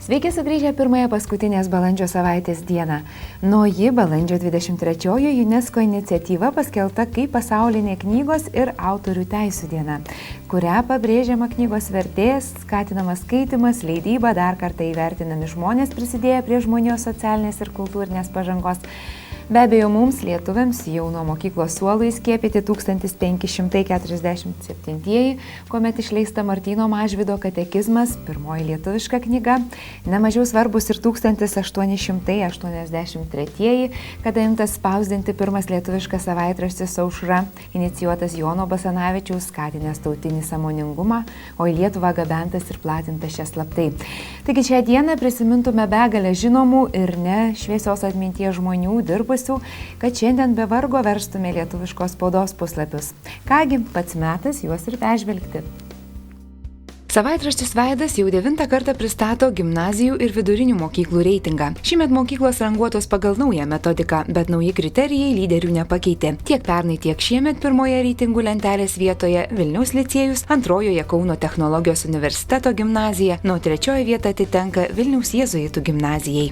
Sveiki sugrįžę pirmąją paskutinės balandžio savaitės dieną. Nauji balandžio 23-ojo UNESCO iniciatyva paskelbta kaip pasaulinė knygos ir autorių teisių diena, kuria pabrėžiama knygos vertės, skatinamas skaitimas, leidyba, dar kartą įvertinami žmonės prisidėję prie žmonijos socialinės ir kultūrinės pažangos. Be abejo, mums, lietuviams, jau nuo mokyklos suolų įskiepyti 1547, kuomet išleista Martyno Mažvydo katekizmas, pirmoji lietuviška knyga, nemažiau svarbus ir 1883, kada imtas spausdinti pirmas lietuviškas savaitraštis Aušra, inicijuotas Jono Basanavičiaus, skatinęs tautinį sąmoningumą, o į Lietuvą gabentas ir platintas čia slaptai. Taigi šią dieną prisimintume begalę žinomų ir ne šviesios atminties žmonių dirbusių, kad šiandien be vargo verstume lietuviškos spaudos puslapius. Kągi, pats metas juos ir peržvelgti. Savaitraštis Veidas jau 9 kartą pristato gimnazijų ir vidurinių mokyklų reitingą. Šįmet mokyklos ranguotos pagal naują metodiką, bet nauji kriterijai lyderių nepakeitė. Tiek pernai, tiek šiemet pirmoje reitingų lentelės vietoje Vilniaus licėjus, antrojoje Kauno technologijos universiteto gimnazija, nuo 3 vieta atitenka Vilniaus jėzuitų gimnazijai.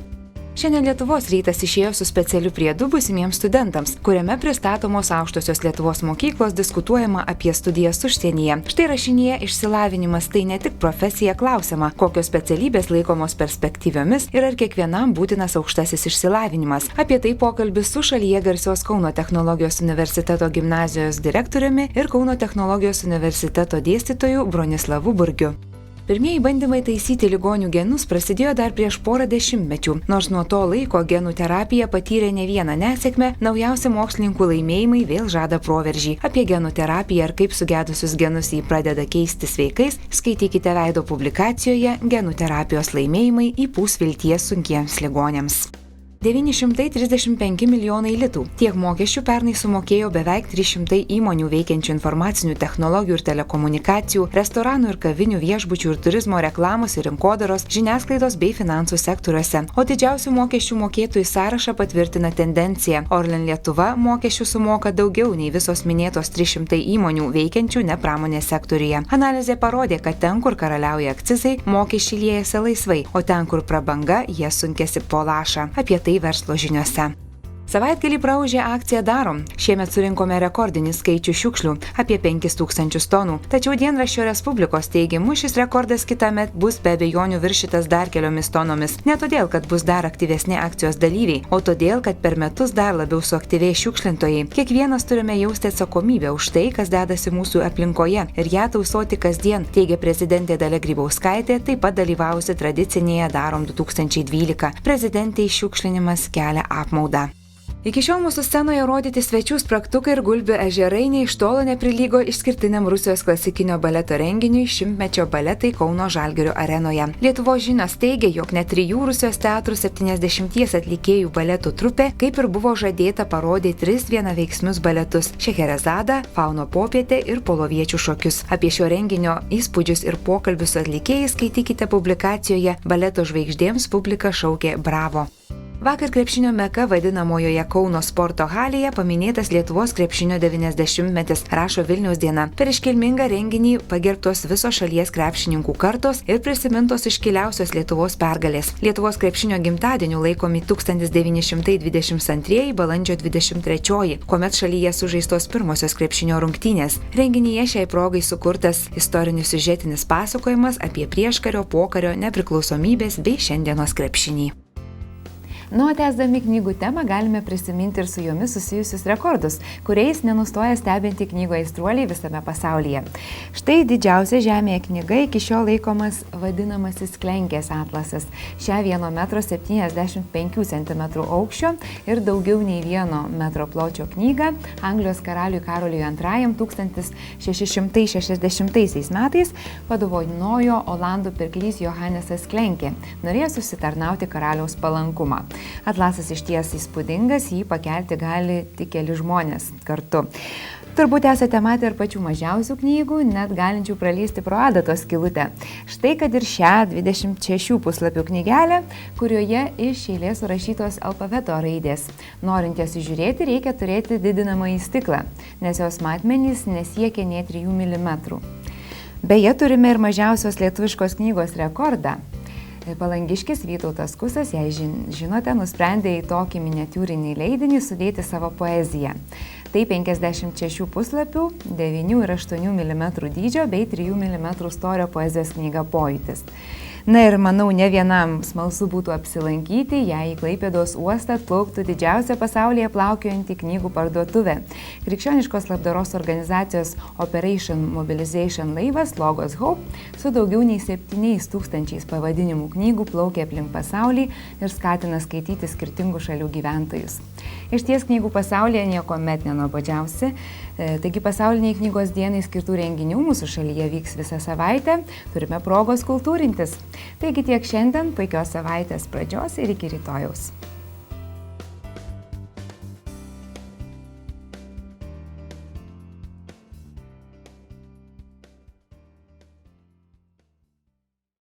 Šiandien Lietuvos rytas išėjo su specialiu priedu būsimiems studentams, kuriame pristatomos aukštosios Lietuvos mokyklos, diskutuojama apie studijas užsienyje. Štai rašinyje Išsilavinimas tai ne tik profesija, klausiama, kokios specialybės laikomos perspektyviomis ir ar kiekvienam būtinas aukštasis išsilavinimas. Apie tai pokalbis su šalyje garsios Kauno technologijos universiteto gimnazijos direktoriumi ir Kauno technologijos universiteto dėstytoju Bronislavu Burgiu. Pirmieji bandymai taisyti ligonių genus prasidėjo dar prieš porą dešimtmečių. Nors nuo to laiko genų terapija patyrė ne vieną nesėkmę, naujausi mokslininkų laimėjimai vėl žada proveržį. Apie genų terapiją ir kaip sugedusius genus jį pradeda keisti sveikais, skaitykite Veido publikacijoje Genų terapijos laimėjimai įpūs vilties sunkiems ligoniams. 935 milijonai litų. Tiek mokesčių pernai sumokėjo beveik 300 įmonių veikiančių informacinių technologijų ir telekomunikacijų, restoranų ir kavinių, viešbučių ir turizmo, reklamos ir rinkodaros, žiniasklaidos bei finansų sektoriuose. O didžiausių mokesčių mokėtojų sąrašą patvirtina tendencija. Orlen Lietuva mokesčių sumoka daugiau nei visos minėtos 300 įmonių veikiančių ne pramonės sektoriuje. Analizė parodė, kad ten, kur karaliauja akcizai, mokesčiai liejasi laisvai, o ten, kur prabanga, jie sunkėsi po lašą. Apie tai verslo žiniose. Savaitgalį praūžė akcija Darom. Šiemet surinkome rekordinį skaičių šiukšlių – apie 5000 tonų. Tačiau dienraščio Respublikos teigimu šis rekordas kitąmet bus be abejonių viršytas dar keliomis tonomis. Ne todėl, kad bus dar aktyvesni akcijos dalyviai, o todėl, kad per metus dar labiau suaktyvės šiukšlintojai. Kiekvienas turime jausti atsakomybę už tai, kas dedasi mūsų aplinkoje ir ją tausoti kasdien, teigia prezidentė Dalia Grybauskaitė, taip pat dalyvavusi tradicinėje Darom 2012. Prezidentei šiukšlinimas kelia apmaudą. Iki šiol mūsų scenoje rodyti svečių spragtukai ir Gulbių ežerai nei iš tolo neprilygo išskirtiniam Rusijos klasikinio baleto renginiui šimtmečio baletai Kauno Žalgirio arenoje. Lietuvos žinios teigia, jog net 3 Rusijos teatrų 70 atlikėjų baletų trupė, kaip ir buvo žadėta, parodė 3 vienaveiksmius baletus – Šeherezadą, Fauno popietę ir Poloviečių šokius. Apie šio renginio įspūdžius ir pokalbius su atlikėjais skaitykite publikacijoje Baleto žvaigždėms publika šaukė bravo. Vakar krepšinio meka vadinamojoje Kauno sporto halėje paminėtas Lietuvos krepšinio 90-metis, rašo Vilniaus diena. Per iškilmingą renginį pagerbtos visos šalies krepšininkų kartos ir prisimintos iškiliausios Lietuvos pergalės. Lietuvos krepšinio gimtadieniu laikomi 1922 balandžio 23, kuomet šalyje sužaistos pirmosios krepšinio rungtynės. Renginyje šiai progai sukurtas istorinis siužetinis pasakojimas apie prieškario, pokario, nepriklausomybės bei šiandienos krepšinį. Nu, tęsdami knygų temą galime prisiminti ir su jomis susijusius rekordus, kuriais nenustoja stebinti knygų aistruoliai visame pasaulyje. Štai didžiausia Žemėje knyga iki šiol laikomas vadinamasis Klenkės atlasas. Šią 1,75 cm aukščio ir daugiau nei 1 metro pločio knygą Anglijos karaliui Karoliui II 1660 metais padovanojo olandų pirklys Johanesas Klenkė. Norėjo susitarnauti karaliaus palankumą. Atlasas išties įspūdingas, jį pakelti gali tik keli žmonės kartu. Turbūt esate matę ir pačių mažiausių knygų, net galinčių pralysti pro adatos skylutę. Štai kad ir šią 26 puslapių knygelę, kurioje iš eilės surašytos alfabeto raidės. Norint jas įžiūrėti, reikia turėti didinamąjį stiklą, nes jos matmenys nesiekia nei 3 mm. Beje, turime ir mažiausios lietuviškos knygos rekordą. Palangiškis Vytautas Kusas, jei žinote, nusprendė į tokį miniatiūrinį leidinį sudėti savo poeziją. Tai 56 puslapių, 9 ir 8 mm dydžio bei 3 mm storio poezijos knyga Pojūtis. Na ir manau, ne vienam smalsu būtų apsilankyti, jei į Klaipėdos uostą atplauktų didžiausia pasaulyje plaukiojanti knygų parduotuvė. Krikščioniškos labdaros organizacijos Operation Mobilization laivas Logos Hope su daugiau nei 7,000 pavadinimų knygų plaukia aplink pasaulį ir skatina skaityti skirtingų šalių gyventojus. Išties knygų pasaulyje niekuomet nenuobodžiausi, taigi pasauliniai knygos dienai skirtų renginių mūsų šalyje vyks visą savaitę, turime progos kultūrintis. Taigi tiek šiandien, puikios savaitės pradžios ir iki rytojaus.